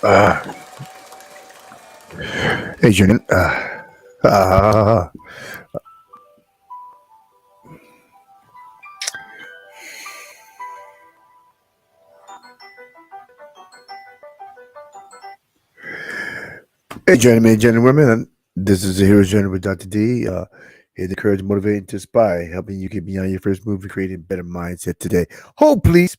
Uh, Hey, Julian. Uh, hey, gentlemen. This is the Hero's Journey with Dr. D. Here to encourage, motivate, and to inspire, helping you get beyond your first move and creating a better mindset today. Hold, please.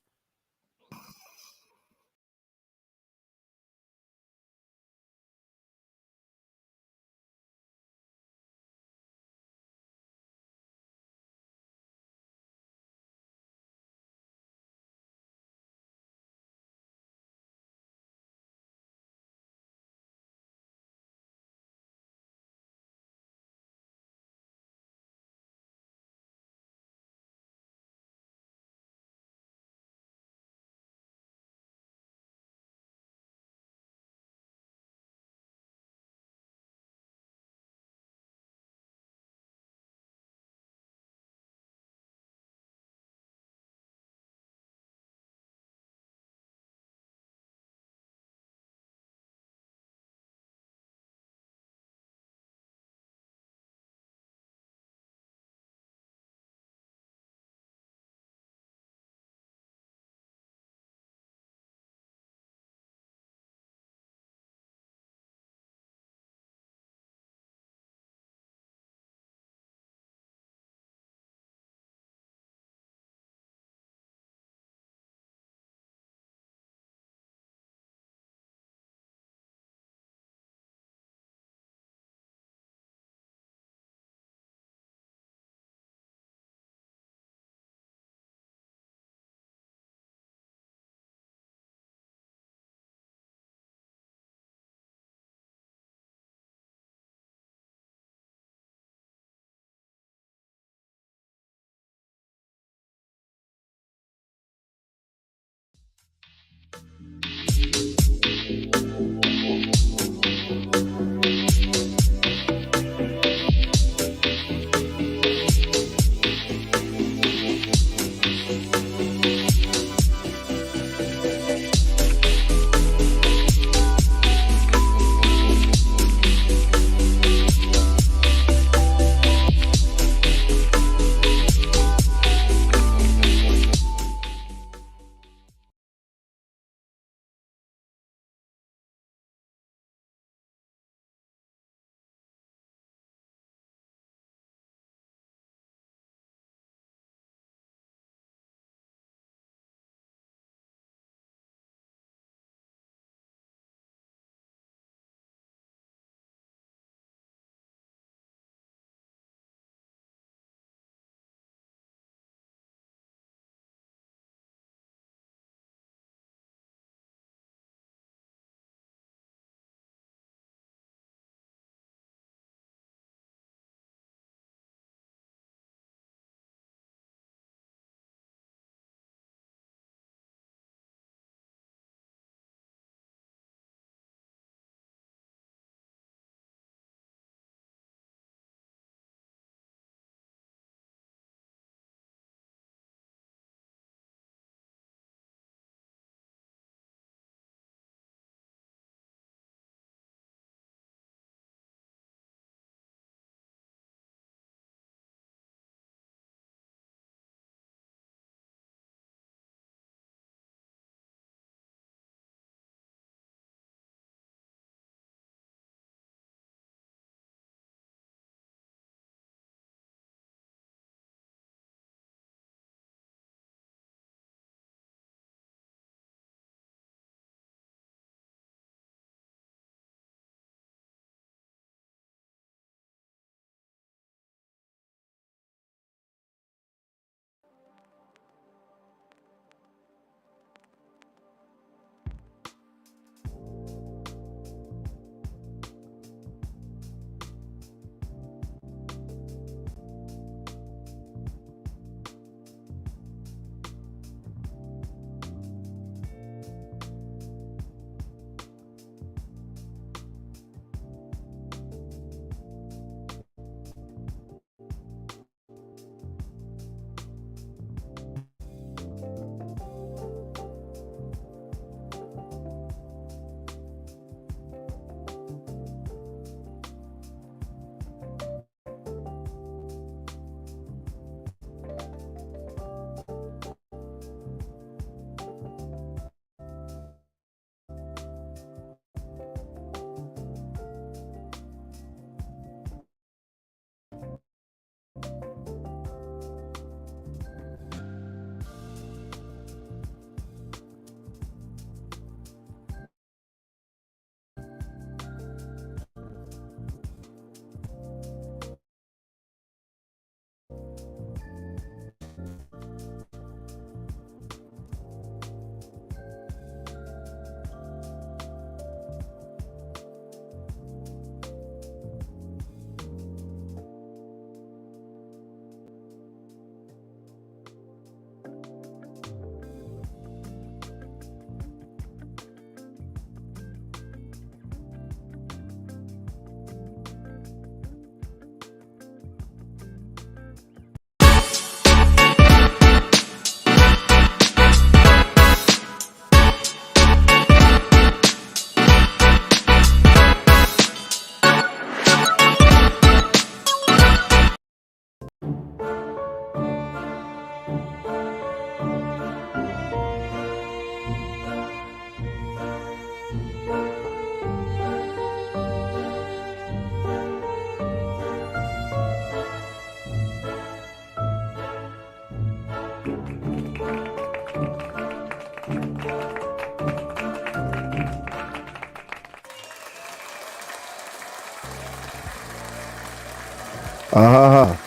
Ah,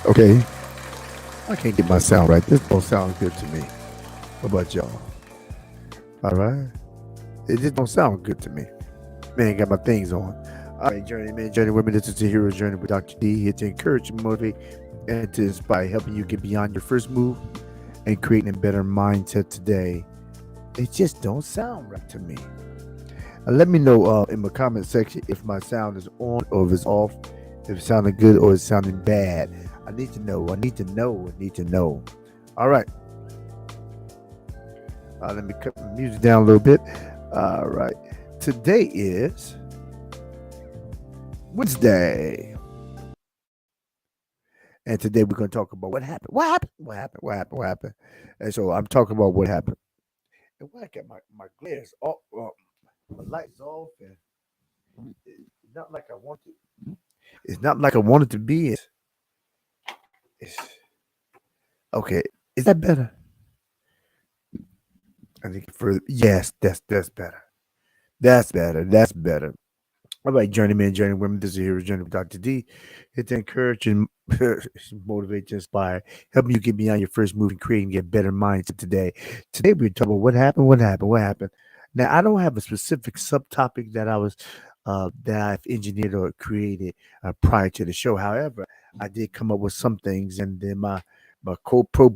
okay. I can't get my sound right. This don't sound good to me. What about y'all? All right. It just don't sound good to me. Man, got my things on. All right, Journey Women. This is the Hero's Journey with Dr. D, here to encourage, motivate, and to inspire, helping you get beyond your first move and creating a better mindset today. It just don't sound right to me. Let me know in the comment section if my sound is on or if it's off, if it's sounding good or it's sounding bad. I need to know. I need to know. I need to know. All right. Let me cut the music down a little bit. All right. Today is Wednesday. And today we're going to talk about what happened. What happened? What happened? What happened? What happened? And so I'm talking about what happened. And when I got my glares off, my lights off, and it's not like I want to. It's not like I want it to be. It's okay. Is that better? I think for yes, that's better. That's better. That's better. All right, journeyman, journeywomen. This is Hero's Journey with Dr. D. It's to encourage and motivate, to inspire, helping you get beyond your first move and creating a better mindset today. Today we're talking about what happened, what happened, what happened. Now I don't have a specific subtopic that I've engineered or created prior to the show. However, I did come up with some things, and then my co pro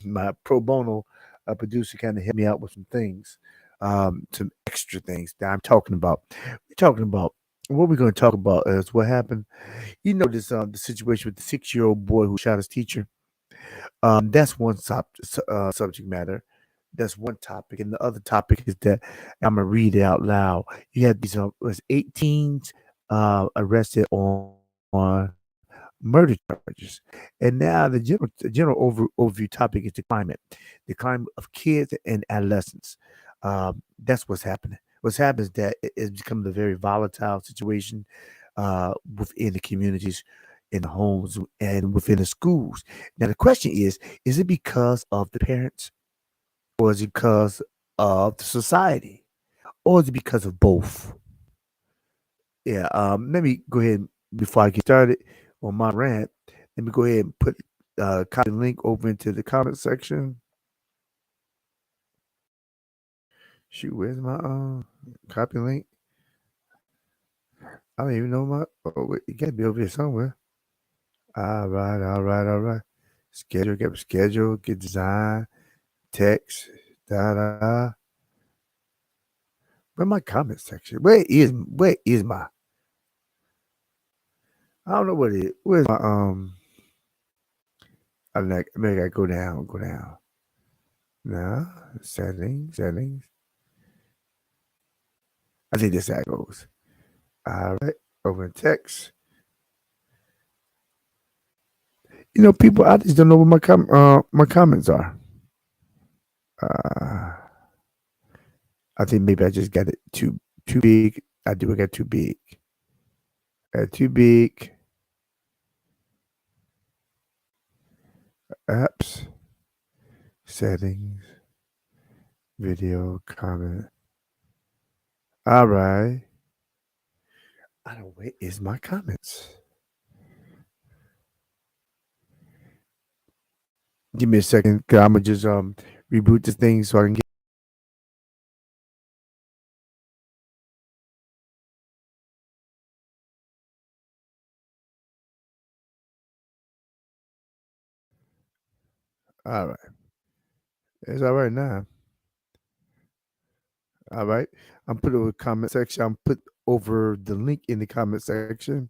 my pro bono producer kind of helped me out with some extra things that I'm talking about. We're talking about what we're going to talk about is what happened. You know this the situation with the 6 year old boy who shot his teacher. That's one subject matter. That's one topic, and the other topic is that I'm gonna read it out loud. You had these was 18s arrested on murder charges, and now the general overview topic is the climate of kids and adolescents. That's what's happening. What's happened is that it's become a very volatile situation within the communities, in the homes, and within the schools. Now the question is it because of the parents, or is it because of the society, or is it because of both? Yeah. Let me go ahead before I get started on my rant. Let me go ahead and put copy the link over into the comment section. Shoot, where's my copy link? I don't even know my. Oh, wait, it gotta be over here somewhere. All right, all right, all right. Get design, text, da da. Where my comment section? Where is my? I don't know what it is. Where's my I'm like, maybe I go down. No, settings. I think this how it goes. All right, over in text. You know, people, I just don't know what my comments are. Uh, I think maybe I just got it too big. I do. I got too big. Too big. Apps, settings, video, comment. All right. I don't. Where is my comments? Give me a second. Cause I'm gonna just reboot this thing so I can get. All right. It's all right now. All right. I'm put over comment section. I'm put over the link in the comment section.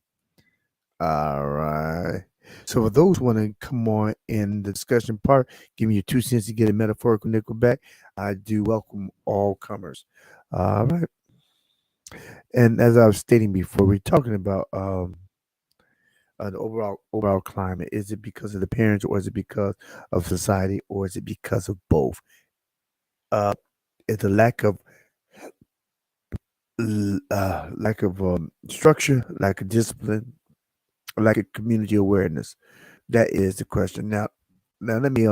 All right. So for those who want to come on in the discussion part, give me your 2 cents to get a metaphorical nickel back. I do welcome all comers. All right. And as I was stating before, we're talking about the overall climate. Is it because of the parents, or is it because of society, or is it because of both? Uh, it's a lack of structure, lack of discipline, lack of community awareness. That is the question. Now let me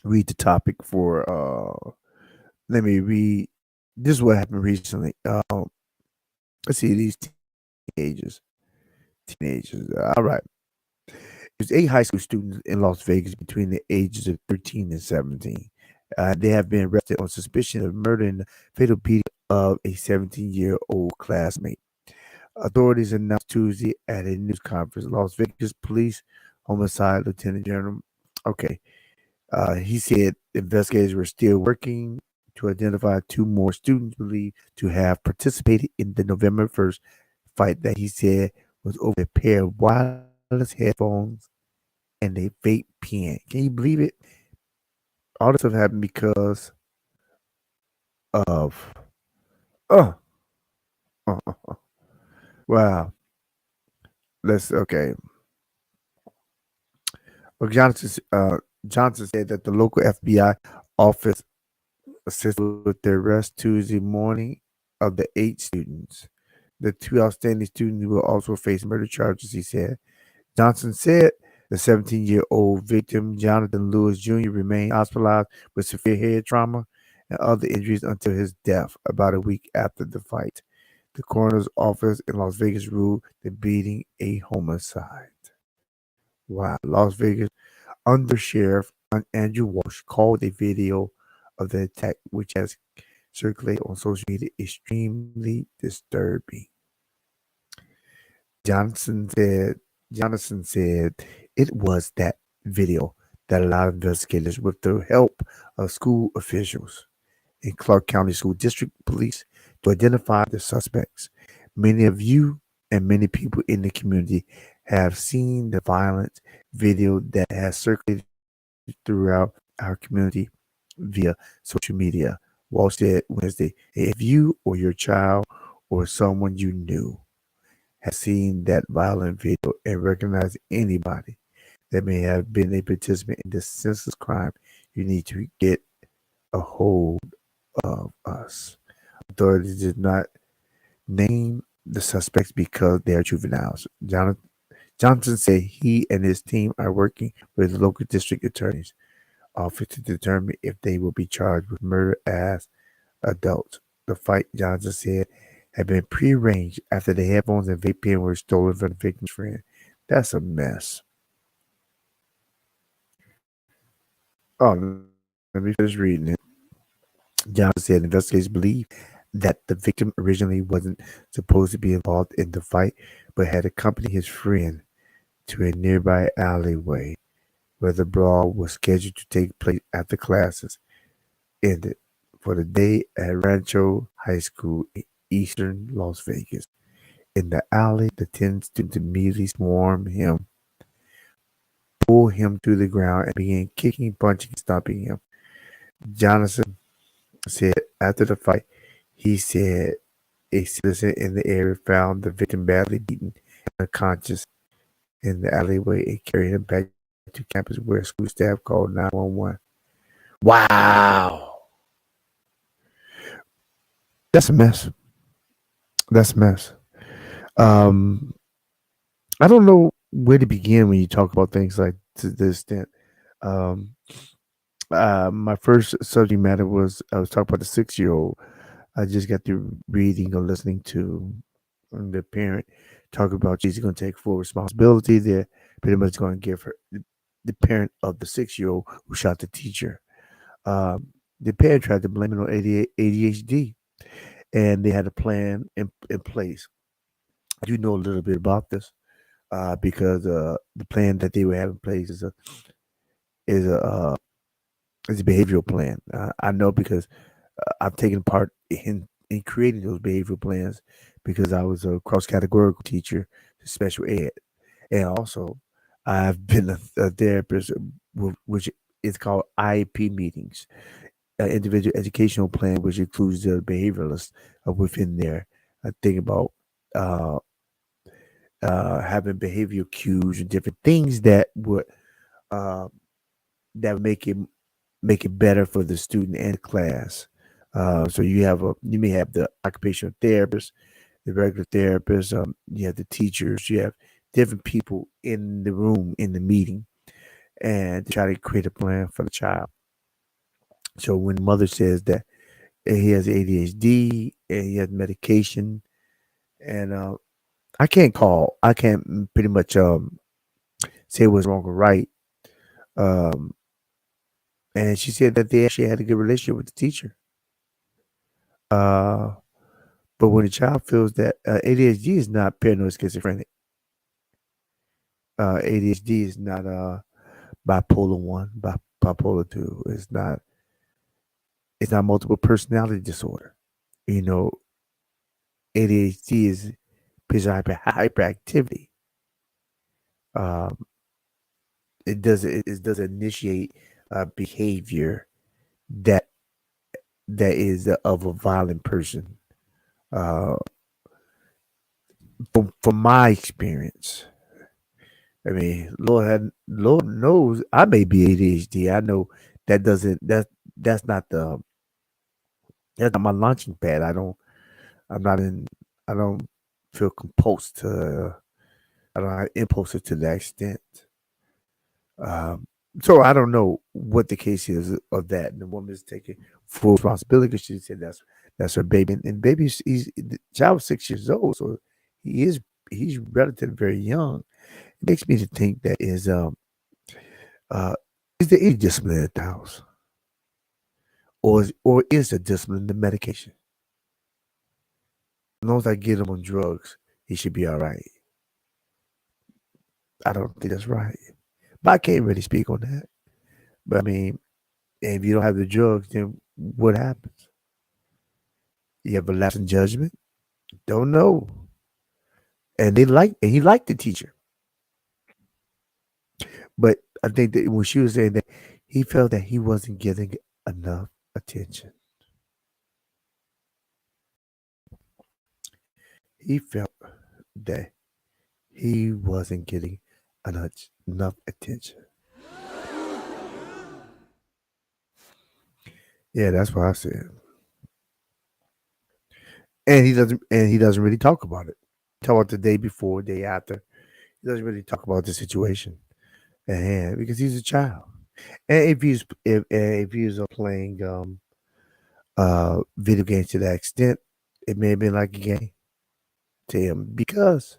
read the topic for. Let me read. This is what happened recently. Let's see these teenagers. Teenagers. All right. There's 8 high school students in Las Vegas between the ages of 13 and 17. They have been arrested on suspicion of murder and the fatal beating of a 17-year-old classmate. Authorities announced Tuesday at a news conference. Las Vegas Police Homicide Lieutenant General. Okay. He said investigators were still working to identify 2 more students believed to have participated in the November 1st fight that he said was over a pair of wireless headphones and a vape pen. Can you believe it? All this stuff happened because of oh, oh, oh, oh. Wow. Let's okay. Well, Johnson said that the local FBI office assisted with the arrest Tuesday morning of the 8 students. The 2 outstanding students will also face murder charges, he said. Johnson said the 17-year-old victim, Jonathan Lewis Jr., remained hospitalized with severe head trauma and other injuries until his death about a week after the fight. The coroner's office in Las Vegas ruled the beating a homicide. Wow. Las Vegas Undersheriff Andrew Walsh called a video of the attack, which has circulated on social media, extremely disturbing. Johnson said Jonathan said it was that video that allowed investigators, with the help of school officials and Clark County School District Police, to identify the suspects. Many of you and many people in the community have seen the violent video that has circulated throughout our community via social media. Walsh said Wednesday, if you or your child or someone you knew has seen that violent video and recognize anybody that may have been a participant in this senseless crime, you need to get a hold of us. Authorities did not name the suspects because they are juveniles. Johnson said he and his team are working with the local district attorney's office to determine if they will be charged with murder as adults. The fight, Johnson said, had been prearranged after the headphones and vape pen were stolen from the victim's friend. That's a mess. Oh, let me finish reading it. Johnson said investigators believe that the victim originally wasn't supposed to be involved in the fight, but had accompanied his friend to a nearby alleyway where the brawl was scheduled to take place after classes ended for the day at Rancho High School in eastern Las Vegas. In the alley, the 10 students immediately swarmed him, pulled him to the ground, and began kicking, punching, and stomping him. Jonathan said after the fight, he said a citizen in the area found the victim badly beaten and unconscious in the alleyway and carried him back to campus where school staff called 911. Wow. That's a mess. That's a mess. Um, I don't know where to begin when you talk about things like to this extent. Um, my first subject matter was I was talking about the 6-year-old. I just got through reading or listening to the parent talk about she's going to take full responsibility. They're pretty much going to give her the parent of the 6-year-old who shot the teacher. The parent tried to blame it on ADHD, and they had a plan in place. I do know a little bit about this because the plan that they were having in place is a uh, is a behavioral plan. I know because I've taken part in creating those behavioral plans because I was a cross categorical teacher, special ed, and also I've been a therapist, which is called IEP meetings, individual educational plan, which includes the behavioralists within there. I think about uh, having behavioral cues and different things uh, that would make it better for the student and the class. So you may have the occupational therapist, the regular therapist, you have the teachers, you have different people in the room in the meeting, and to try to create a plan for the child. So when the mother says that he has ADHD and he has medication, and I can't pretty much say what's wrong or right. Um, and she said that they actually had a good relationship with the teacher. Uh, but when a child feels that ADHD is not paranoid schizophrenic, ADHD is not bipolar one, bipolar two. It's not multiple personality disorder. You know, ADHD is hyperactivity. Um, it does initiate behavior that is of a violent person. Uh, from my experience, I mean, Lord knows I may be ADHD. I know that doesn't that's not the that's not my launching pad. I'm not in. I don't feel compulsed to. I don't have impulsive to that extent. Um, so I don't know what the case is of that. And the woman is taking full responsibility because she said that's her baby, and baby the child was 6 years old, so he is he's relatively very young. It makes me to think that uh is there any discipline at the house, or is the discipline the medication? As long as I get him on drugs, he should be all right. I don't think that's right, but I can't really speak on that. But I mean, if you don't have the drugs, then what happens? You have a lapse in judgment? Don't know. And he liked the teacher. But I think that when she was saying that he felt that he wasn't getting enough attention. He felt that he wasn't getting enough attention. Yeah, that's what I said. And he doesn't really talk about it. Talk about the day before, day after. He doesn't really talk about the situation at hand because he's a child. And if he's playing video games to that extent, it may have been like a game to him because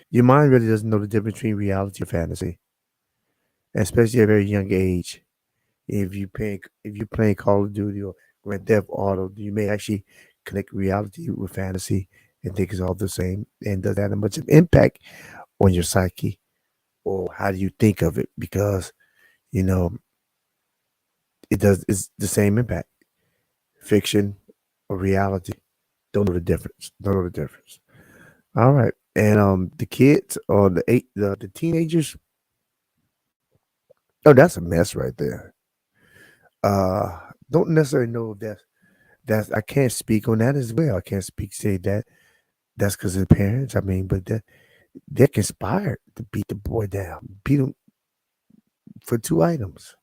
your mind really doesn't know the difference between reality and fantasy, especially at a very young age. If you're playing Call of Duty or Grand Theft Auto, you may actually connect reality with fantasy and think it's all the same. And does that have much of impact on your psyche, or how do you think of it? Because you know it's the same impact, fiction or reality. Don't know the difference. Don't know the difference. All right. And the kids or the teenagers, oh, that's a mess right there. Don't necessarily know if that's I can't speak on that as well. I can't say that that's because of the parents. I mean, but they're conspired to beat the boy down, beat him for two items.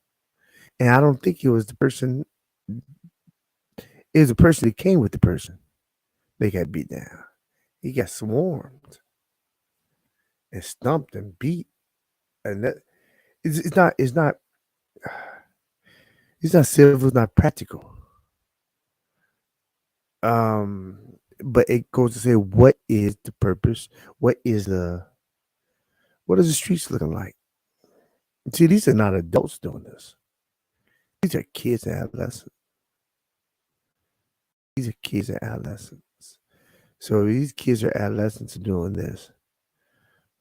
And I don't think it was the person. It was the person that came with the person. They got beat down. He got swarmed and stumped and beat, and that it's not civil, it's not practical. But it goes to say, what is the purpose? What is the what is the streets looking like? See, these are not adults doing this. These are kids and adolescents. These are kids and adolescents. So these kids or adolescents are doing this.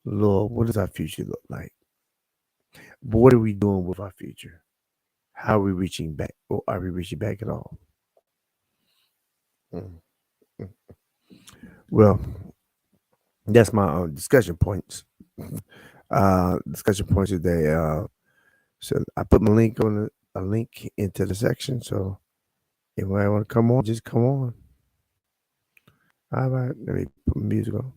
Lord, what does our future look like? What are we doing with our future? How are we reaching back? Or are we reaching back at all? Mm, mm. Well, that's my discussion points. Discussion points today. So I put my link on a link into the section. So if you want to come on, just come on. All right, let me put music on.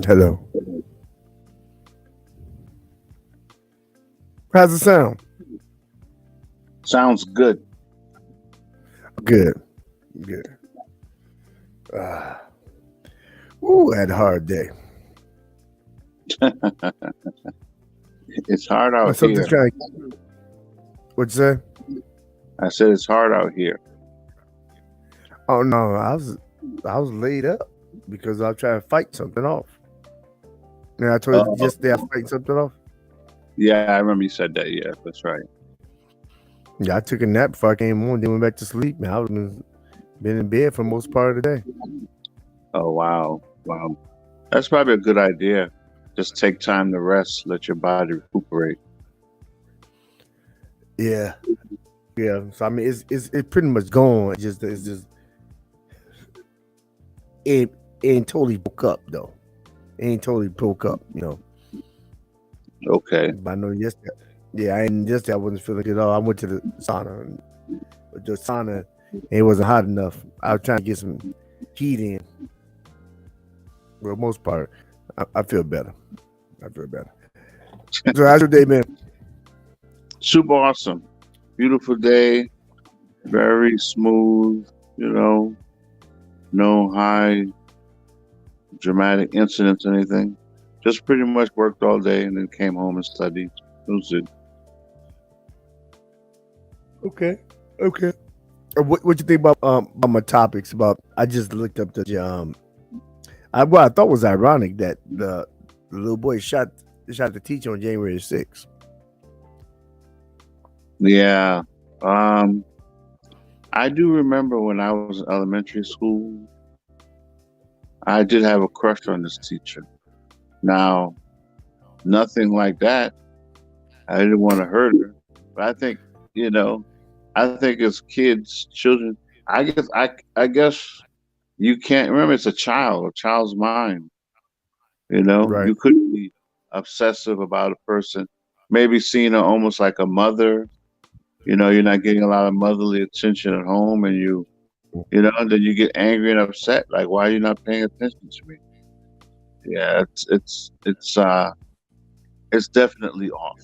Hello. How's it sound? Sounds good. Good. Good. Uh, ooh, I had a hard day. It's hard But out something's here. trying to. What's that? I said it's hard out here. Oh no, I was laid up because I was trying to fight something off. And I told you Oh, yesterday I was fighting something off. yeah, I remember you said that. Yeah, that's right. Yeah, I took a nap before I came on, then went back to sleep. Man, I was been in bed for most part of the day. Oh, wow. Wow. That's probably a good idea. Just take time to rest, let your body recuperate. Yeah, yeah. So I mean, it's pretty much gone. It's just it ain't totally broke up though. It ain't totally broke up, you know. Okay. But I know yesterday, yeah, I ain't yesterday I wasn't feeling good at all. I went to the sauna, but the sauna it wasn't hot enough. I was trying to get some heat in. For the most part, I feel better. I feel better. So how's your day been? Super awesome. Beautiful day. Very smooth. You know, no high dramatic incidents or anything. Just pretty much worked all day and then came home and studied. It was it. Okay, okay. What you think about my topics? About I just looked up what I thought was ironic that the little boy shot the teacher on January 6th. Yeah. Um, I do remember when I was in elementary school, I did have a crush on this teacher. Now, nothing like that. I didn't want to hurt her, but I think, you know, I think as kids, children, I guess you can't remember. It's a child's mind. You know, Right. you could be obsessive about a person, maybe seeing her almost like a mother. You know, you're not getting a lot of motherly attention at home, and and then you get angry and upset. Like, why are you not paying attention to me? Yeah, it's definitely off.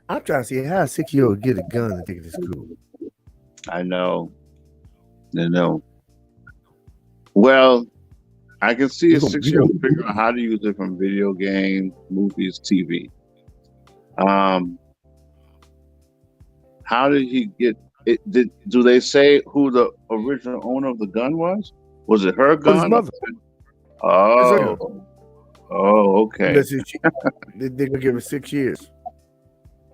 I'm trying to see how a 6-year-old get a gun and take it to school. I know, I know. Well, I can see You a gonna, you 6 year gonna, old figure out how to use it from video games, movies, TV. Um, how did he get it? Do they say who the original owner of the gun was? Was it her oh, his gun? mother. It's her gun. Oh, oh, And okay. that's it. They're gonna give her 6 years.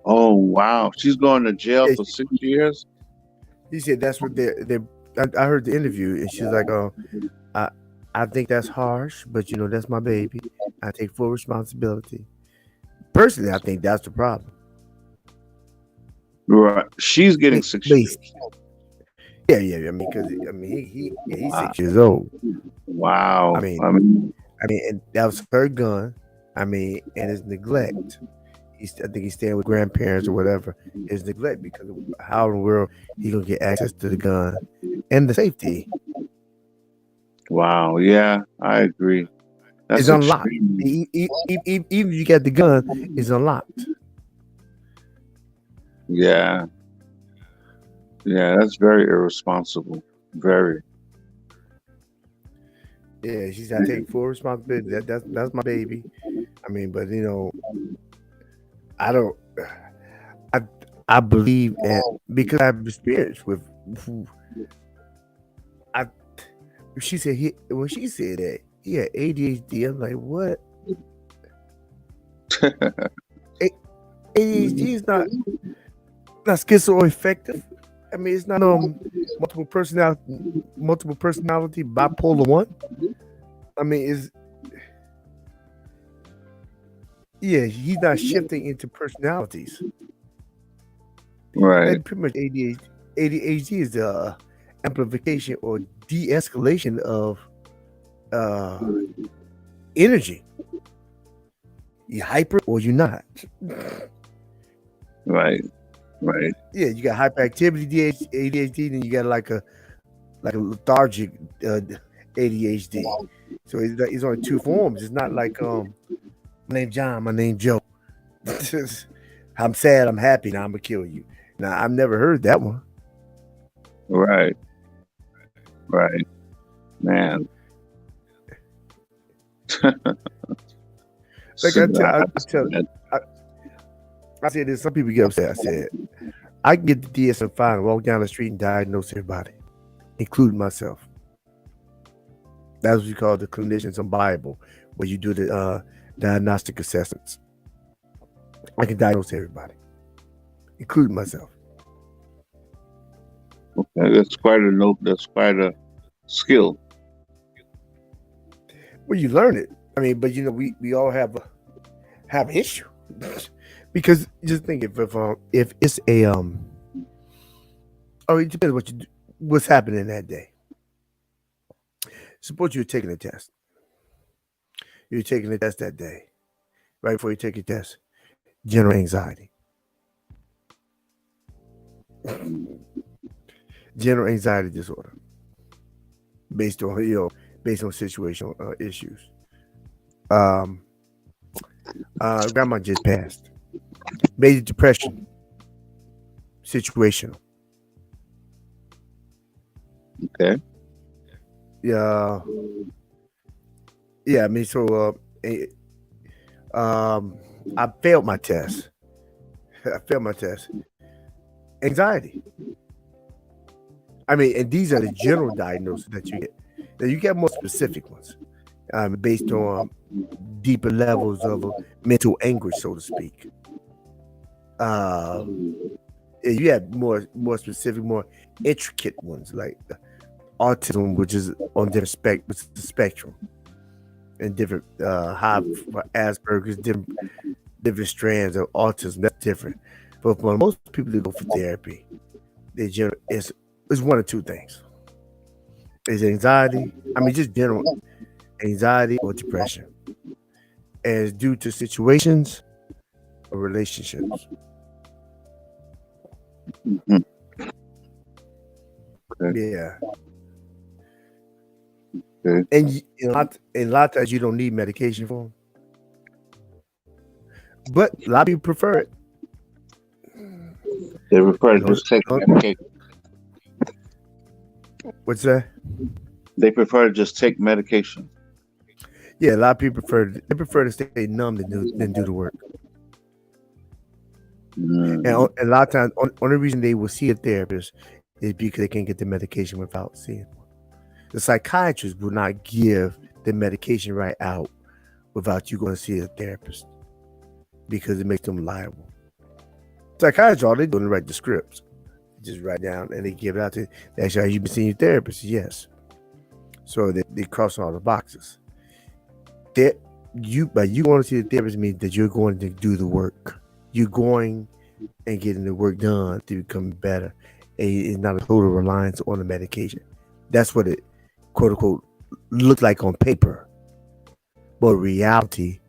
Oh, wow. She's going to jail Yeah, for 6 years? he said that's what they. I heard the interview and she's like, "Oh, I I think that's harsh, but you know that's my baby. I take full responsibility." Personally, I think that's the problem. Right. She's I getting mean, 6 years. yeah, yeah, yeah. I mean, because I mean, yeah, he's Wow. 6 years old. I Wow. mean, I mean, and that was her gun. I mean, and his neglect. I think he's staying with grandparents or whatever. His neglect because of how in the world he gonna get access to the gun and the safety wow. Yeah, I agree. is That's unlocked. extreme. Even if you got the gun, it's unlocked. Yeah. Yeah, that's very irresponsible. Very. Yeah, she said I take full responsibility. That's my baby. I mean, but you know, I don't. I I believe and because I have experience with. Who, I she said he when she said that he had ADHD. I'm like, what? A- ADHD is not schizoaffective. I mean, it's not multiple personality bipolar one. I mean, is yeah, he's not shifting into personalities. Right. And pretty much ADHD is the amplification or de-escalation of uh energy. You hyper or you not. Right. Right. Yeah, you got hyperactivity ADHD, then you got like a lethargic uh, ADHD. So it's only two forms. It's not like my name John, my name Joe. I'm sad, I'm happy, now I'm gonna kill you. Now I've never heard that one. Right. Right. Man. Like So, I, I said this. Some people get upset. I said I can get the DSM-5 and walk down the street and diagnose everybody, including myself. That's what you call the clinicians on Bible, where you do the diagnostic assessments. I can diagnose everybody, including myself. that's quite a note. That's quite a skill. Well, you learn it. I mean, but we all have an issue because just think if it's a oh, it depends what what's happening that day. Suppose you're taking a test. You're taking a test that day. Right before you take your test, general anxiety. General anxiety disorder based on based on situational issues. Um, grandma just passed. Major depression, situational. Okay. Yeah, yeah. I mean, so I failed my test. I failed my test. Anxiety. I mean, and these are the general diagnoses that you get. Now you get more specific ones, based on deeper levels of mental anguish, so to speak. Um, and you have more specific, more intricate ones like autism, which is on different spectrum, and different high for Asperger's, different strands of autism. That's different. But for most people that go for therapy, it's one of two things: it's anxiety. I mean, just general anxiety or depression, and it's due to situations or relationships. Mhm. Okay. Yeah, Okay. and a lot of times you don't need medication for them, but a lot of people prefer it. They prefer to Don't, just take don't, medication. what's that? They prefer to just take medication. Yeah, a lot of people prefer to stay numb than do the work. And Mm, a lot of times, only reason they will see a therapist is because they can't get the medication without seeing one. The psychiatrist will not give the medication right out without you going to see a therapist because it makes them liable. Psychiatrists, all they do is write the scripts, just write down and they give it out to. That's how you've been seeing your therapist. Yes, so they cross all the boxes. That but you going to see the therapist means that you're going to do the work. You're going and getting the work done to become better. And it's not a total reliance on the medication. That's what it quote unquote looked like on paper. But reality,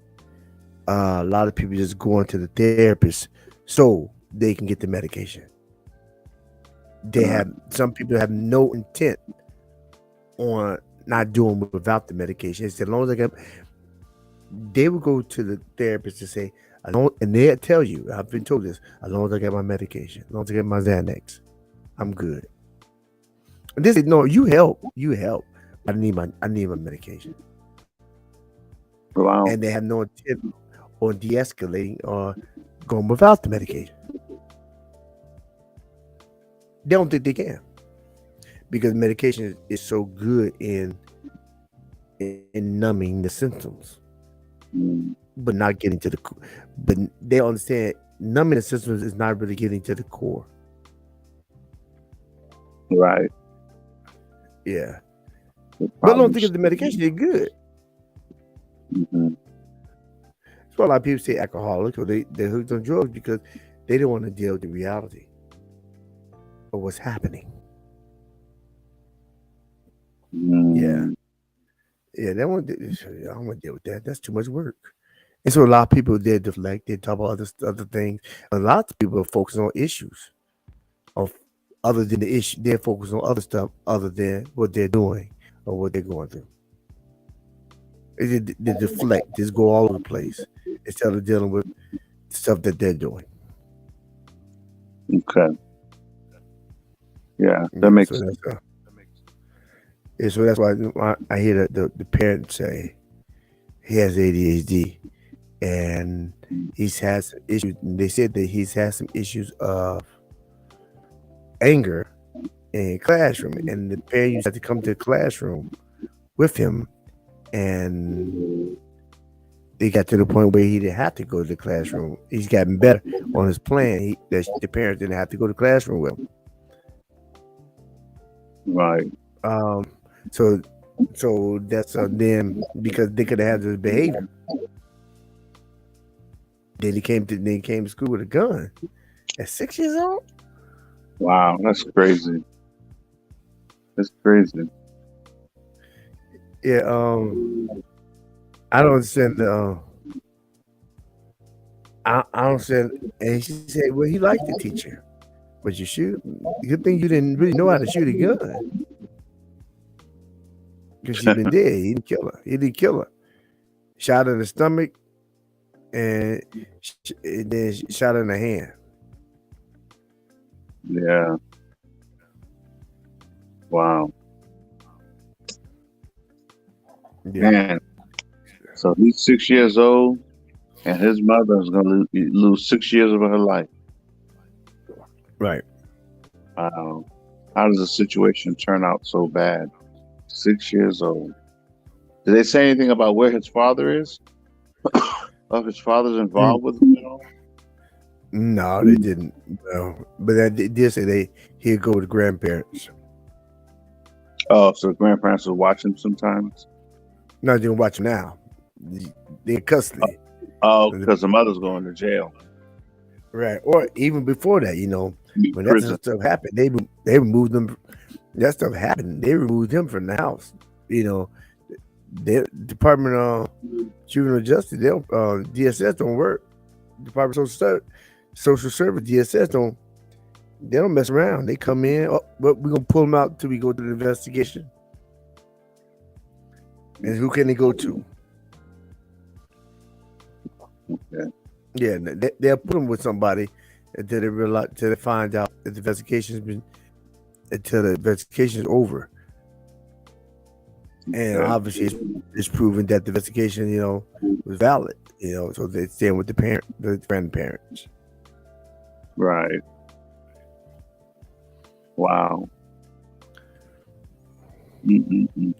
a lot of people just going to the therapist so they can get the medication. They right. have some people have no intent on not doing without the medication. It's as long as they will go to the therapist and say, and they'll tell you, I've been told this, as long as I get my medication, as long as I get my Xanax, I'm good. And they say, no, you help. I need my medication. Wow. And they have no intent on de-escalating or going without the medication. They don't think they can because medication is so good in numbing the symptoms, Mm, but not getting to the. But they understand numbing the symptoms is not really getting to the core. right. Yeah, The but I don't think problems. if the medication is good. Hmm. That's why a lot of people say alcoholics or they're hooked on drugs because they don't want to deal with the reality of what's happening. Yeah, Mm, yeah, they want. I don't want to deal with that. That's too much work. And so a lot of people they deflect. They talk about other things. A lot of people are focusing on issues of other than the issue. They're focused on other stuff other than what they're doing of what they're going through. They deflect, just go all over the place instead of dealing with stuff that they're doing. Okay. Yeah, that Yeah, makes so sense. that's why I hear the parents say he has ADHD and he's had some issues. They said that he's had some issues of anger in classroom, and the parent used to have to come to the classroom with him, and they got to the point where he didn't have to go to the classroom. He's gotten better on his plan. The parents didn't have to go to the classroom with him. Right. Um, so that's them because they could have had this behavior. Then he came to school with a gun at 6 years old. Wow, that's crazy. That's crazy. Yeah, I don't understand the. I don't understand. And she said, "Well, he liked the teacher, but you shoot. Good thing you didn't really know how to shoot a gun because she'd been dead. He didn't kill her. He didn't kill her. Shot her in the stomach and then shot her in the hand. Yeah. Wow. Yeah, Man. So he's 6 years old, and his mother is going to lose 6 years of her life. right. Wow. How does the situation turn out so bad? 6 years old. Did they say anything about where his father is? Or his father's Mm, involved with him at all? no, they didn't. No, but they did say he'd go with grandparents. Oh, so grandparents will watch him sometimes? No, they don't watch him now. They in custody. Oh, because the mother's going to jail. Right. Or even before that, when that Prison. stuff happened, they removed them. That stuff happened. They removed him from the house. The Department of Juvenile Justice, they don't, DSS don't work. Department of Social Service, DSS they don't mess around. They come in, but we're gonna pull them out until we go through the investigation. And who can they go to? Okay. Yeah, they'll put them with somebody until they realize, until they find out that the investigation is over. And Okay. obviously it's proven that the investigation, was valid. So they stand with the grandparents. Right. Wow. Mm-mm-mm.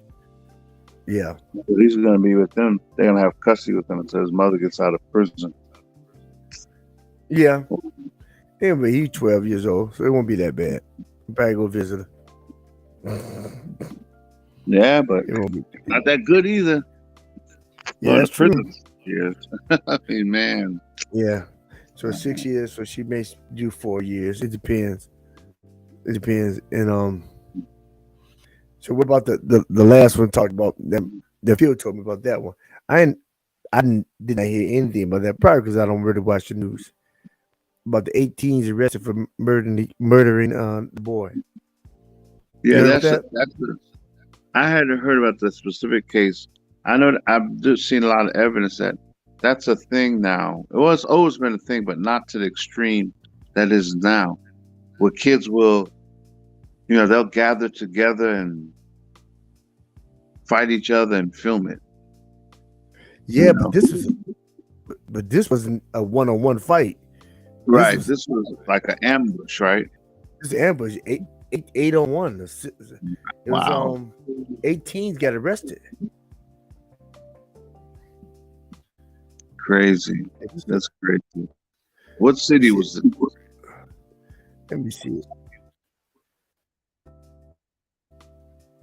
Yeah. So he's going to be with them. They're going to have custody with him until his mother gets out of prison. Yeah. Anyway, he's 12 years old, so it won't be that bad. Probably go visit her. Yeah, but It won't be. not that good either. Yeah, Going that's to true. prison for years. I mean, man. Yeah. So 6 years, so she may do 4 years. It depends. It depends. And so what about the last one talked about them? The field told me about that one. Did not hear anything about that, probably because I don't really watch the news. About the 18s arrested for murdering the boy. You Yeah, heard about that? I hadn't heard about the specific case. I know that I've just seen a lot of evidence that that's a thing now. It was always been a thing, but not to the extreme that is now, where kids will, they'll gather together and fight each other and film it. Yeah, You know? but this wasn't a one-on-one fight. Right. Was This was like an ambush, right? this ambush eight on one. It was Wow. 18s got arrested. Crazy. That's crazy. What city was it? Let me see.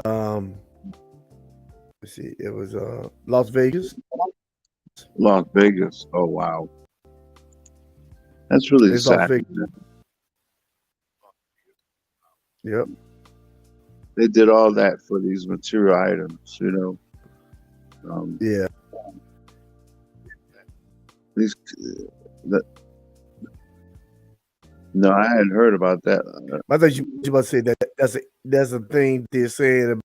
Um, let's see. It was Las Vegas. Las Vegas. Oh wow. That's really It's Las sad. Vegas. Yep. They did all that for these material items, Yeah. These, that, no, I hadn't heard about that. I thought you were about to say that's a thing they're saying.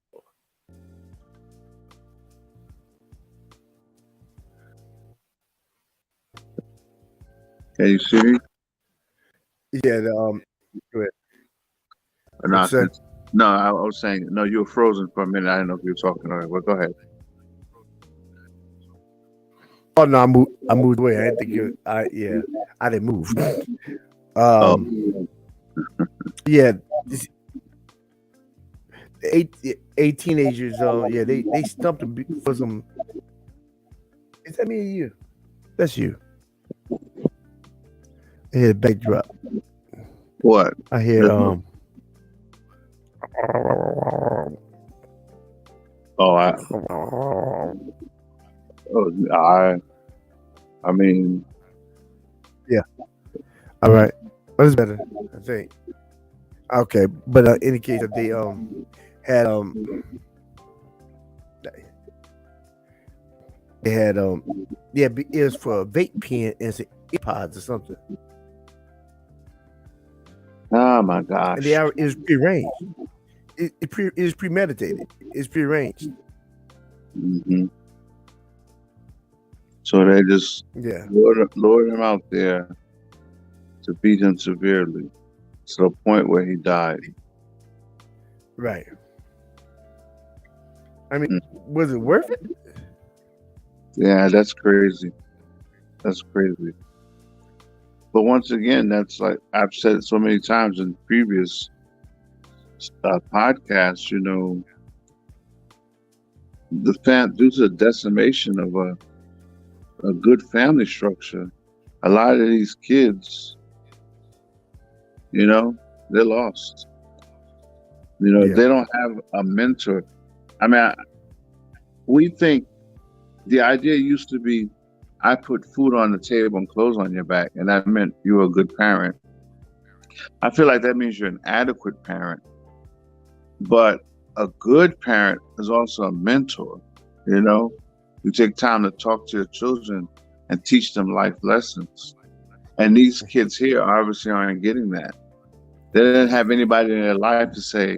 Can you see me? Yeah, go ahead. Or What's not? that? No, I was saying no. You were frozen for a minute. I didn't know if you were talking. All right, well, go ahead. Oh no, I moved away. I didn't think you. I didn't move. Oh, Yeah, this- eight teenagers. Yeah, they stumped him for some. Is that me or you? That's you. I hear the backdrop. what? I hear There's no- Oh, oh, I mean, yeah. All right. What is better? I think. Okay, but in the case that they had they had yeah, it was for a vape pen and some earpods or something, oh my and the gosh. hour is prearranged. It is premeditated. It's prearranged. Hmm. So they just Yeah, lured him out there to beat him severely to the point where he died. right. I mean, Mm. was it worth it? Yeah, that's crazy. That's crazy. But once again, that's like I've said so many times in previous podcasts. Due to the decimation of a good family structure, a lot of these kids, you know, they're lost. Yeah, They don't have a mentor. I mean, we think the idea used to be, I put food on the table and clothes on your back, and that meant you were a good parent. I feel like that means you're an adequate parent, but a good parent is also a mentor. You know, you take time to talk to your children and teach them life lessons. And these kids here obviously aren't getting that. They didn't have anybody in their life to say,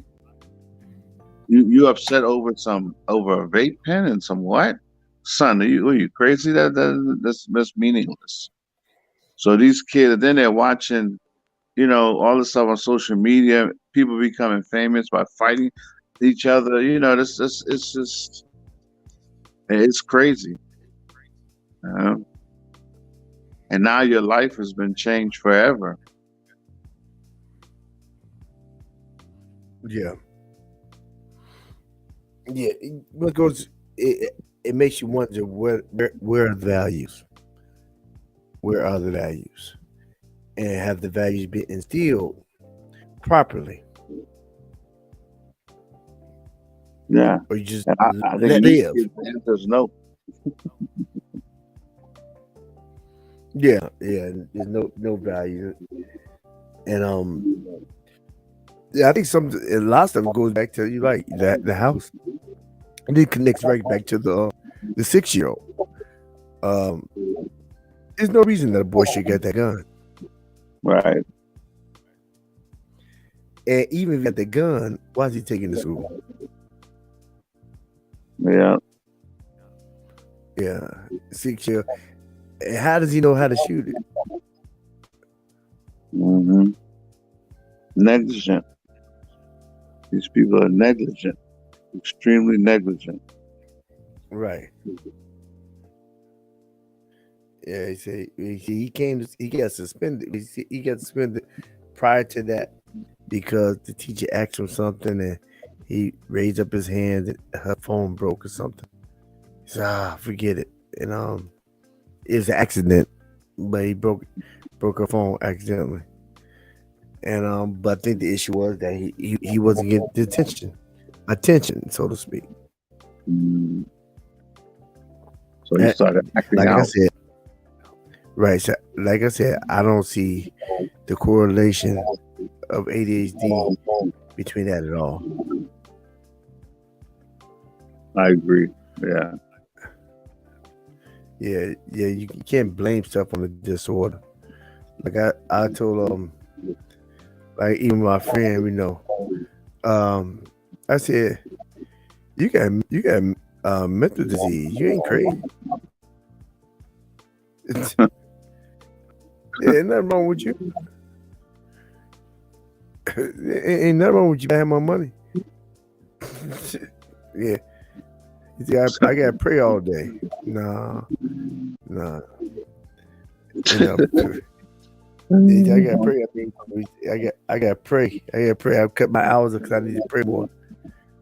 you upset over a vape pen and some what? Son, are you crazy? That's meaningless. So these kids, then they're watching, all this stuff on social media, people becoming famous by fighting each other. This it's just it's crazy. Uh, and now your life has been changed forever. yeah, yeah. Because it makes you wonder where are the values? Where are the values? And have the values been instilled properly, Yeah. or you just And I think let these live? kids' the answer is no. Yeah, yeah. There's no value, and yeah, I think a lot of stuff goes back to you like that the house, and it connects right back to the 6-year-old. Um, there's no reason that a boy should get that gun, Right. and even if he got the gun, why is he taking to school? Yeah. Yeah, 6 year. And how does he know how to shoot it? Hmm. Negligent. These people are negligent, extremely negligent. Right. Yeah, he came. He got suspended. He got suspended prior to that because the teacher asked him something and he raised up his hand and her phone broke or something. He said, forget it. And it was an accident, but he broke her phone accidentally. And but I think the issue was that he wasn't getting the attention, so to speak. Mm. So he And, started acting like I out. said, right. So, like I said, I don't see the correlation of ADHD between that at all. I agree. Yeah. Yeah, you can't blame stuff on the disorder. Like I told like even my friend, um, I said you got mental disease. You ain't crazy. Yeah, ain't nothing wrong with you. Ain't nothing wrong with you. I have my money. Yeah. You see, I gotta pray all day. Nah, nah. You know, I gotta pray. I gotta pray. I gotta pray. I cut my hours because I need to pray more.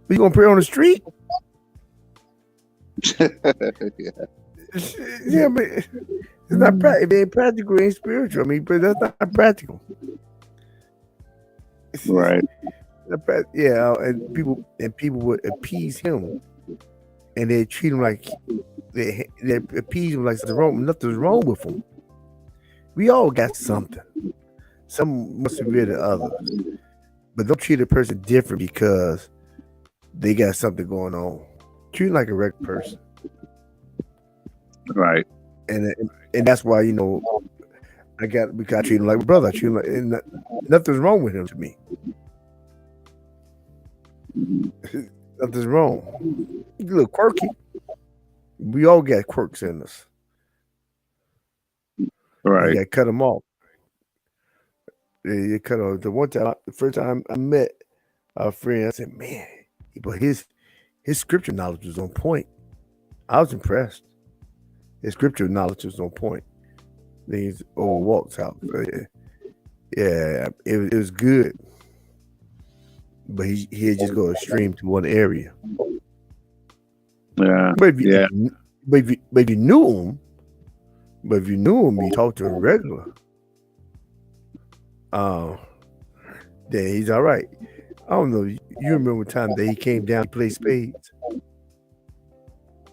But you gonna pray on the street? Yeah. Yeah, but it's not practical. It ain't practical. It ain't spiritual. I mean, but that's not practical. It's Right. not yeah, and people would appease him, and they treat him like they appease him like nothing's wrong with him. We all got something. Some more severe than others, but don't treat a person different because they got something going on. Treat them like a regular person, Right. and that's why we got to treat him like a brother. I treat him like and nothing's wrong with him to me. Nothing's wrong. He's a little quirky. We all got quirks in us. You Right. got to cut them off. You cut off. The first time I met a friend, I said, "Man, but his scripture knowledge was on point." I was impressed. His scripture knowledge was on point. Then he's over Walt's house. Yeah, it was good, but he'd just go extreme to one area. Yeah. But if Yeah. if you knew him, you talked to him regular. Uh, then he's all right. I don't know. You remember the time that he came down to play spades?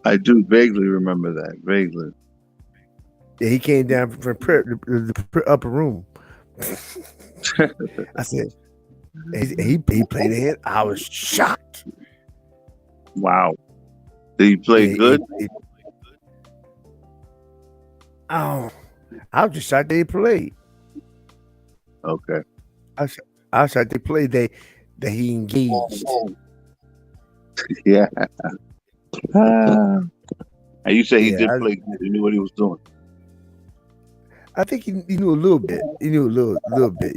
I do vaguely remember that. Vaguely. Yeah, he came down from the upper room. I said, he played ahead. I was shocked. Wow. Did he play good? I was just shocked that he played. Okay. I was shocked they played that he engaged. Yeah. And you say he Yeah, did play good. He knew what he was doing. I think he knew a little bit. He knew a little bit.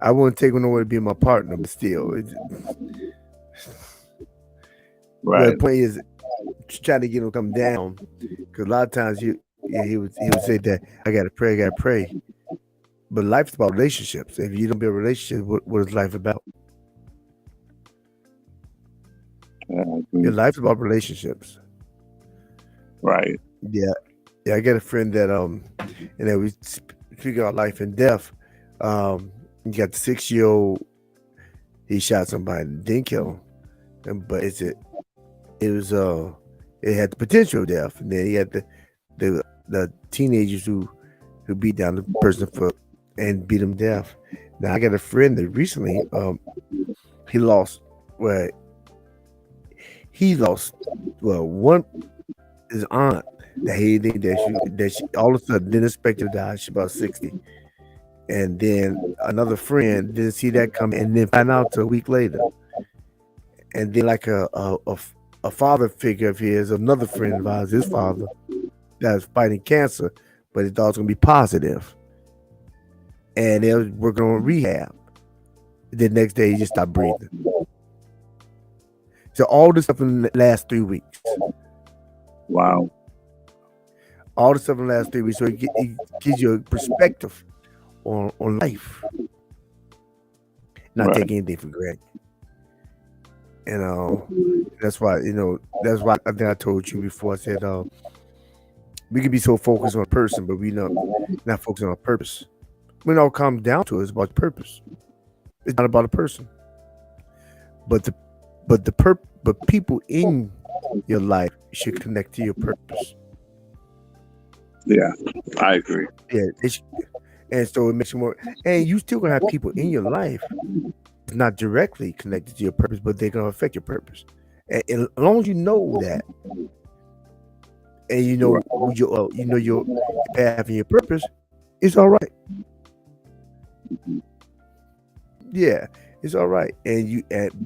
I wouldn't take him nowhere to be my partner, but still. But the Right. point is trying to get him to come down because a lot of times he would say that I gotta pray. But life's about relationships. If you don't build relationships, what is life about? Yeah, I Your agree. life's about relationships. Right. Yeah, I got a friend that and then we speak about life and death. You got the 6-year-old. He shot somebody, didn't kill him, but it had the potential of death, and then he had the teenagers who beat down the person and beat him death. Now I got a friend that recently he lost one his aunt that she all of a sudden didn't expect her to die. She's about 60. And then another friend didn't see that coming and then find out till a week later. And then like a father figure of his, another friend of ours, his father, that's fighting cancer, but he thought it was gonna be positive. And they was working on rehab. The next day he just stopped breathing. So all this stuff in the last 3 weeks. Wow. All the stuff in the last 3 weeks. So it gives you a perspective on life. Not taking anything for granted. And that's why I think I told you before. I said we can be so focused on a person, but we not focused on a purpose. When it all comes down to it, it's about purpose. It's not about a person. But people in your life should connect to your purpose. Yeah, I agree. Yeah, and so it makes you more. And you still gonna have people in your life not directly connected to your purpose, but they're gonna affect your purpose. And as long as you know that, and you know your path and your purpose, it's all right. Yeah, it's all right.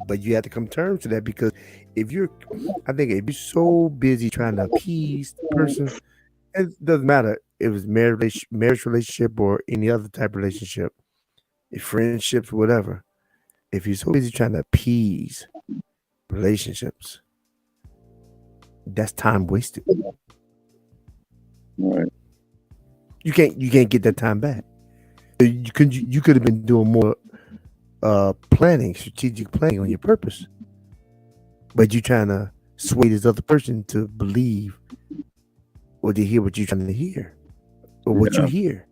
But you have to come to terms to that because if you're so busy trying to appease the person, it doesn't matter. it was marriage relationship or any other type of relationship, friendships, whatever. If you're so busy trying to appease relationships, that's time wasted. Right. You can't get that time back. You could have been doing more planning, strategic planning on your purpose, but you're trying to sway this other person to believe or to hear what you're trying to hear or what you Yeah. hear.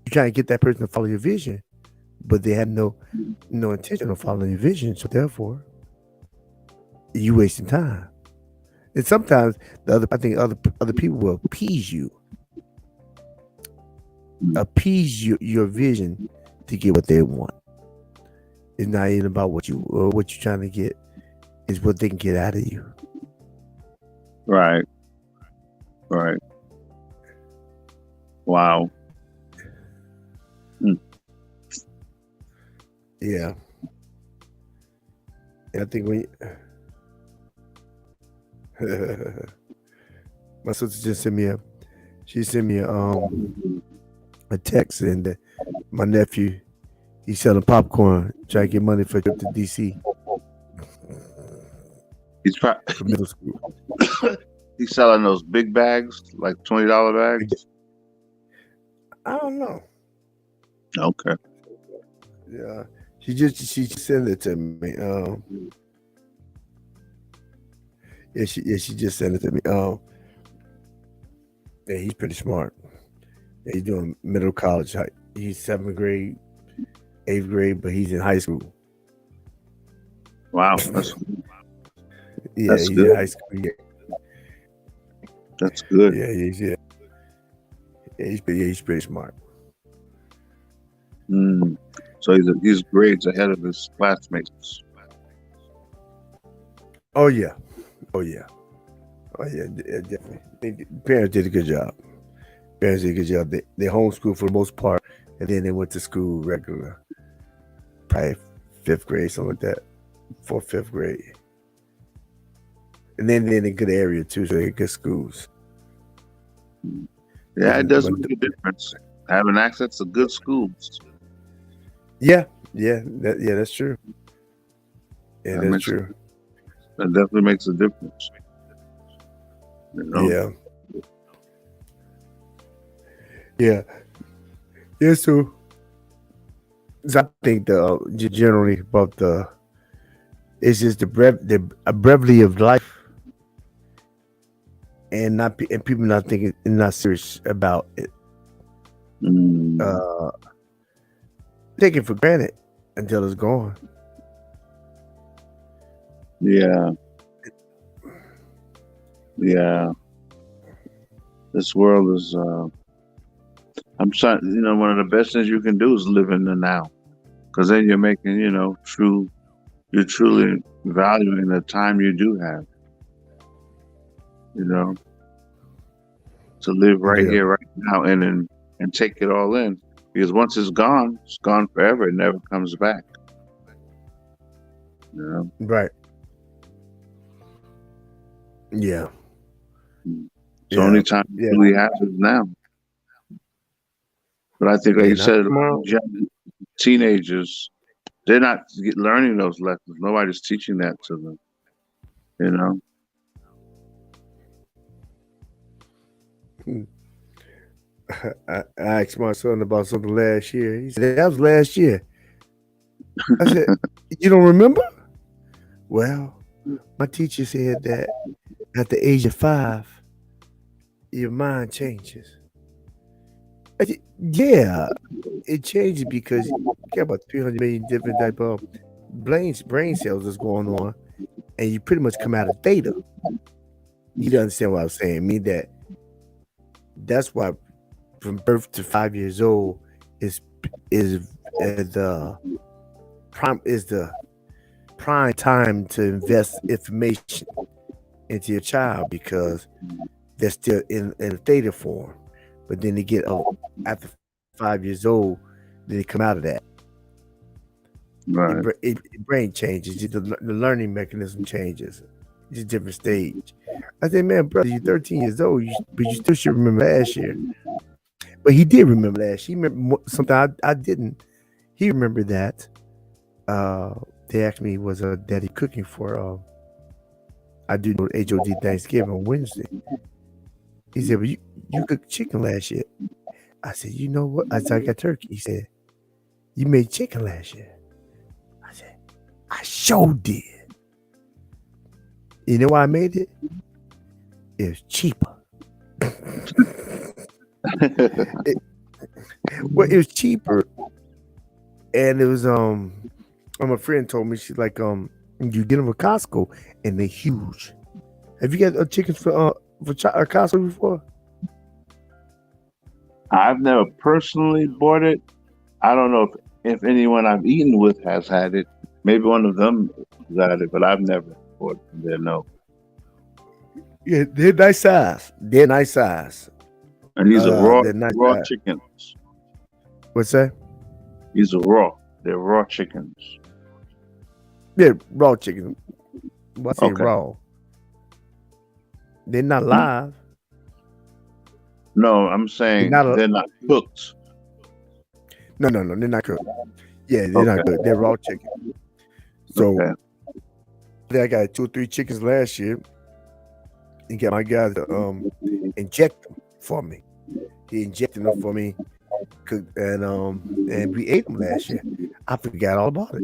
You're trying to get that person to follow your vision, but they have no intention of following your vision. So therefore, you wasting time. And sometimes I think other people will appease your vision to get what they want. It's not even about what you're trying to get. It's what they can get out of you. Right. Right. Wow. Yeah. And I think when my sister just sent me a text, and my nephew, he's selling popcorn, trying to get money for a trip to DC He's for middle school. he's selling those big bags, like $20 bags. I don't know. Okay. Yeah, she just sent it to me. She just sent it to me. Yeah, he's pretty smart. Yeah, he's doing middle college. He's 7th grade, 8th grade, but he's in high school. Wow. Yeah, That's he's good. in high school. Yeah, That's good. he's pretty smart. So he's grades ahead of his classmates. Oh yeah, definitely. Parents did a good job. They homeschooled for the most part, and then they went to school regular, probably 5th grade, something like that, 4th, 5th grade, and then they're in a good area too, so they're good schools. Yeah, it does make a difference having access to good schools. Yeah, that's true. Yeah, that's true. That definitely makes a difference. You know? Yeah. So I think generally about it's just the brevity of life, and people not thinking, not serious about it. Take it for granted until it's gone. Yeah. This world is. I'm trying. One of the best things you can do is live in the now, because then you're making, you're truly valuing the time you do have. To live right here, right now, and take it all in. Because once it's gone forever. It never comes back. Right. Yeah. The only time you really have is now. But I think, like you said, teenagers, they're not learning those lessons. Nobody's teaching that to them. I asked my son about something last year. He said, that was last year. I said, you don't remember? Well, my teacher said that at the age of 5, your mind changes. I said, yeah, it changes because you got about 300 million different type of brain cells that's going on, and you pretty much come out of theta. You don't understand what I was saying? I mean that's why from birth to 5 years old is the prime time to invest information into your child, because they're still in theta form. But then they get after 5 years old, then they come out of that. Right. Your brain changes. The learning mechanism changes. It's a different stage. I said, man, brother, you're 13 years old, but you still should remember last year. But he did remember that. She remember something I didn't. He remembered that. They asked me was daddy cooking for I do know HOD Thanksgiving on Wednesday. He said, "Well, you cooked chicken last year." I said, "You know what?" I said, "I got turkey." He said, "You made chicken last year." I said, "I sure did." You know why I made it? It was cheaper. It was cheaper, and it was my friend told me she's like you get them at Costco and they're huge. Have you got chickens for Costco before? I've never personally bought it. I don't know if anyone I've eaten with has had it. Maybe one of them got it, but I've never bought it there. No. Yeah, they're nice size. They're nice size. And these are They're nice raw size. chickens. What's that? These are raw. They're raw chickens. Yeah, raw chicken. Well, I say Okay. raw. They're not live. No, I'm saying they're not cooked. No, they're not cooked. Yeah, they're not cooked. They're raw chicken. So I got 2 or 3 chickens last year and got my guy to inject them for me. He injected them for me, cooked, and we ate them last year. I forgot all about it.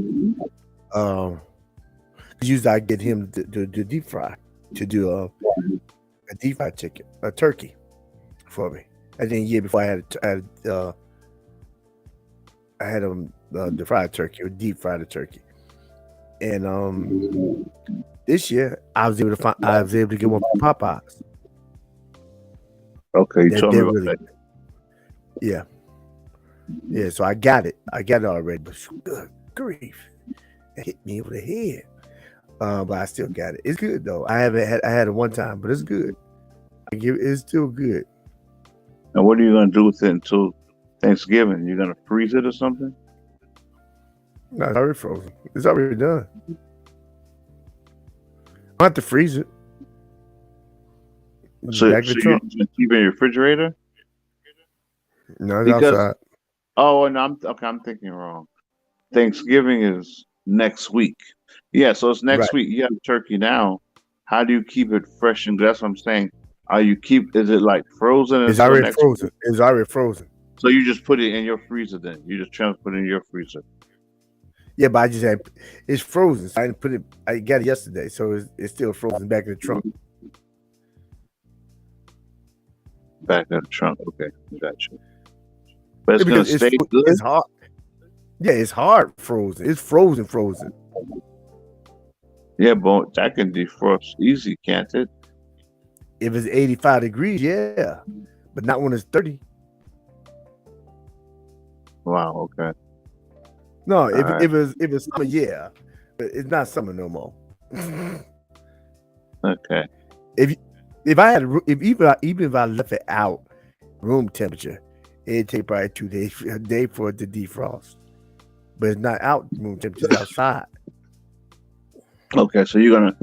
Usually I get him to deep fry, to do a deep fried chicken, a turkey for me. And then the year before I had the fried turkey or deep fried turkey. And this year I was able to get one from Popeyes. Okay, you told me about that. Yeah. Yeah, so I got it. I got it already, but good grief. It hit me over the head. But I still got it. It's good though. I had it one time, but it's good. It's still good. And what are you gonna do with it until Thanksgiving? You're gonna freeze it or something? No, it's already frozen. It's already done. I have to freeze it. So you're gonna keep it in your refrigerator? No, it's outside. Oh, and I'm thinking wrong. Thanksgiving is next week. Yeah, so it's next week. You have turkey now. How do you keep it fresh and good? That's what I'm saying. Is it like frozen? It's already frozen. It's already frozen. So you just put it in your freezer then. You just transfer it in your freezer. Yeah, but it's frozen. So I didn't put it. I got it yesterday, so it's still frozen back in the trunk. Back in the trunk. Okay, gotcha. But it's gonna stay good. It's hard. Yeah, it's hard frozen. It's frozen. Yeah, but that can defrost easy, can't it? If it's 85 degrees, yeah, but not when it's 30. Wow. Okay. No, if it's summer, yeah, but it's not summer no more. Okay. If I had even if I left it out room temperature, it'd take probably 2 days, a day for it to defrost. But it's not out room temperature; it's outside. Okay, so you're gonna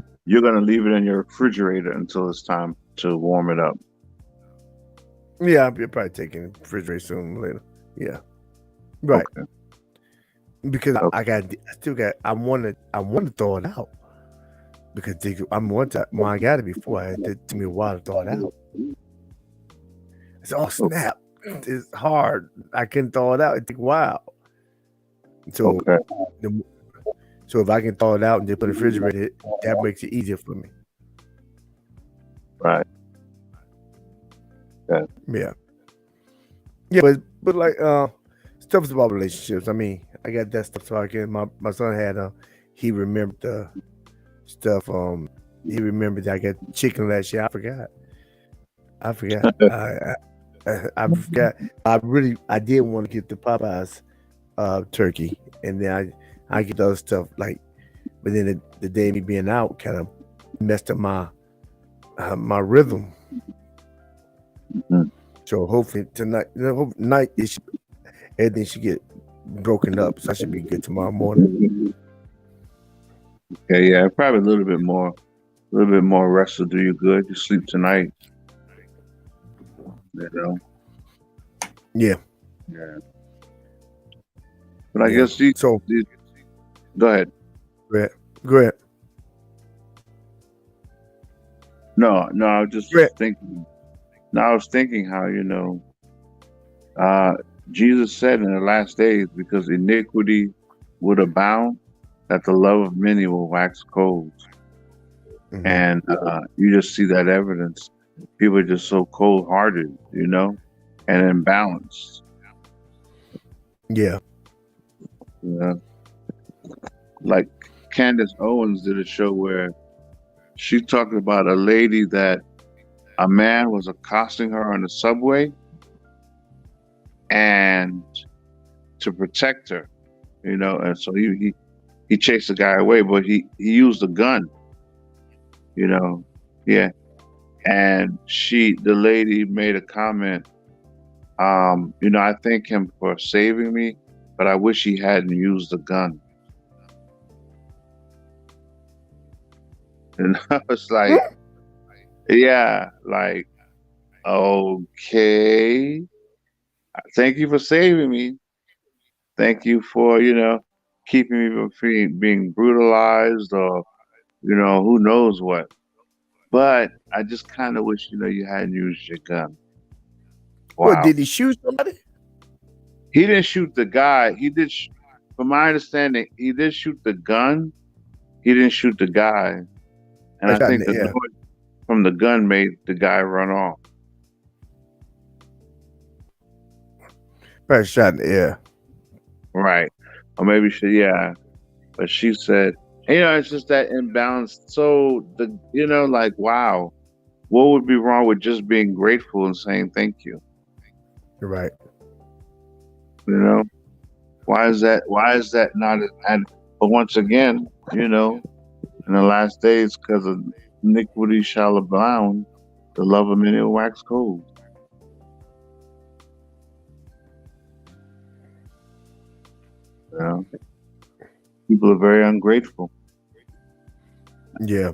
leave it in your refrigerator until it's time to warm it up. Yeah, I'll probably take it in the refrigerator sooner or later. Yeah, right. Okay. Because I want to throw it out because one time when I got it before, it took me a while to throw it out. It's all snap. It's hard. I couldn't throw it out. It took a while. So, so if I can thaw it out and just put it in the refrigerator, that makes it easier for me. Right. Yeah. But like stuff is about relationships. I mean, I got that stuff so I can. My son had he remembered the stuff. He remembered that I got chicken last year. I forgot. I forgot. I did want to get the Popeyes turkey, and then I get the other stuff like, but then the day me being out kind of messed up my rhythm. Mm-hmm. So hopefully tonight everything should get broken up. So I should be good tomorrow morning. Okay, yeah, probably a little bit more rest will do you good. You sleep tonight. You know. Yeah. Yeah. But I Yeah. guess these, So these go ahead. go ahead. Go ahead. No, I was just Go ahead. thinking. No, I was thinking how, uh, Jesus said in the last days, because iniquity would abound, that the love of many will wax cold. Hmm. And you just see that evidence. People are just so cold hearted, and imbalanced. Yeah. You know? Like Candace Owens did a show where she talked about a lady that a man was accosting her on the subway, and to protect her, and so he chased the guy away, but he used a gun, you know. Yeah. And the lady made a comment, I thank him for saving me, but I wish he hadn't used the gun. And I was like, yeah, like, okay, thank you for saving me. Thank you for, keeping me from being brutalized, or, who knows what. But I just kind of wish, you hadn't used your gun. What Wow. did he shoot somebody? He didn't shoot the guy. He did, from my understanding, he did shoot the gun. He didn't shoot the guy. And I I shot in think the the air. noise from the gun made the guy run off. Probably shot in the air. Right. Or maybe yeah. But she said, it's just that imbalance. So like, wow, what would be wrong with just being grateful and saying thank you? You're right. Why is that not but once again, in the last days, because of iniquity shall abound, the love of many will wax cold. People are very ungrateful. Yeah.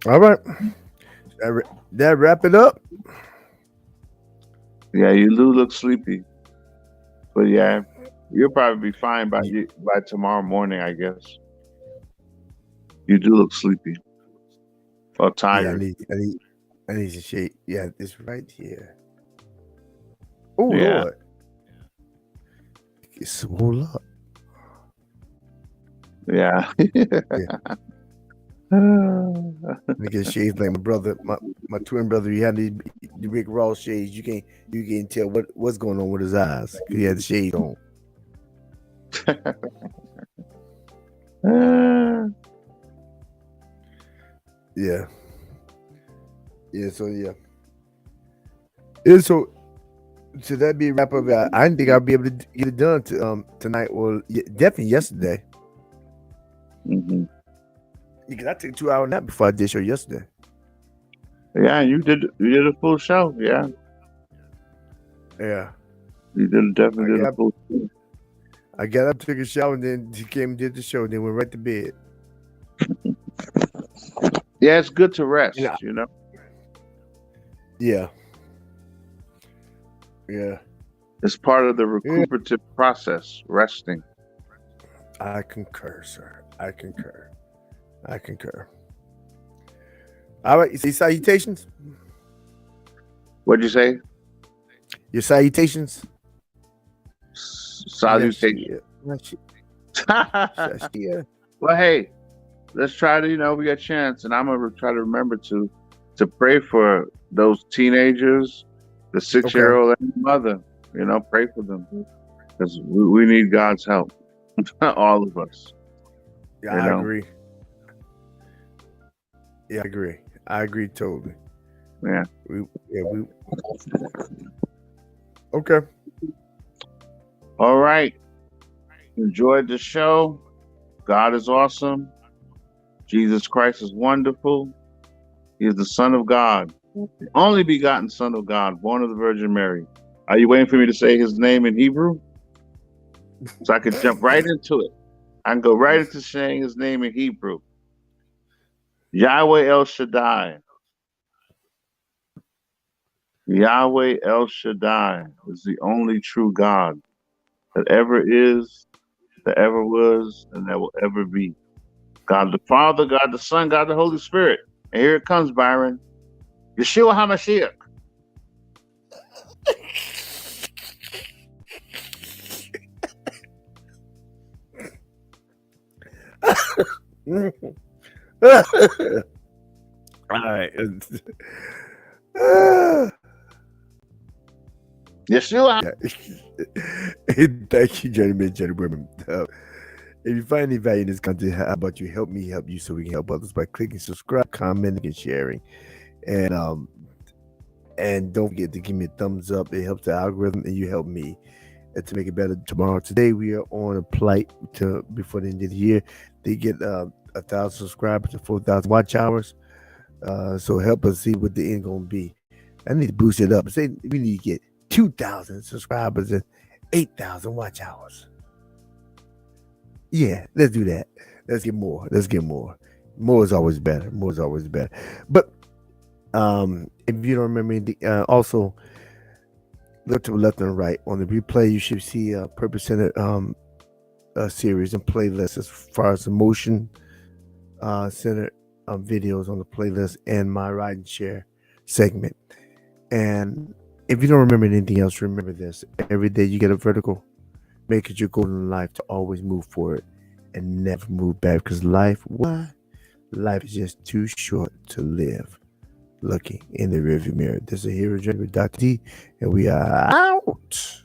All right. That wrap it up. Yeah, you do look sleepy, but yeah, you'll probably be fine by tomorrow morning, I guess. You do look sleepy or tired. Yeah, I need to shake. Yeah, it's right here. Oh Yeah. Lord, it's swole up. Yeah. Yeah. I get shades like my brother, my twin brother. He had the Rick Ross shades. You can't tell what's going on with his eyes. He had the shades on. Yeah. Yeah. So yeah. Yeah. So should that be a wrap up? I didn't think I'd be able to get it done tonight or definitely yesterday. Mm-hmm. Because I took a 2-hour nap before I did show yesterday. Yeah, you did a full show. Yeah. Yeah. You definitely did a full show. I got up, took a shower, and then he came and did the show. Then went right to bed. Yeah, it's good to rest. Yeah. Yeah. Yeah. It's part of the recuperative process, resting. I concur, sir. I concur. All right, you see salutations? What'd you say? Your salutations? Salutations. Yeah. Well, hey, let's try to, we got a chance, and I'm gonna try to remember to pray for those teenagers, the 6-year-old and the mother. Pray for them, because we need God's help, all of us. Yeah, I agree. Yeah, I agree totally. Yeah. Okay. All right. Enjoyed the show. God is awesome. Jesus Christ is wonderful. He is the Son of God, the only begotten Son of God, born of the Virgin Mary. Are you waiting for me to say his name in Hebrew? So I can jump right into it. I can go right into saying his name in Hebrew. Yahweh El Shaddai, Yahweh El Shaddai is the only true God that ever is, that ever was, and that will ever be. God the Father, God the Son, God the Holy Spirit. And here it comes, Byron. Yeshua HaMashiach. All right. Yeshua. Thank you, gentlemen, gentlemen. If you find any value in this content, how about you help me help you so we can help others by clicking subscribe, commenting, and sharing. And don't forget to give me a thumbs up. It helps the algorithm and you help me to make it better tomorrow. Today we are on a plight to before the end of the year. They get 1,000 subscribers to 4,000 watch hours. So help us see what the end gonna be. I need to boost it up. Say we need to get 2,000 subscribers and 8,000 watch hours. Yeah, let's do that. Let's get more. Let's get more. More is always better. More is always better. But if you don't remember anything, also look to the left and right on the replay. You should see a purpose centered series and playlist as far as the motion centered videos on the playlist and my ride and share segment. And if you don't remember anything else, remember this: every day you get a vertical, make it your goal in life to always move forward and never move back. Because why? Life is just too short to live looking in the rearview mirror. This is a Hero Journey with Dr. D, and we are out.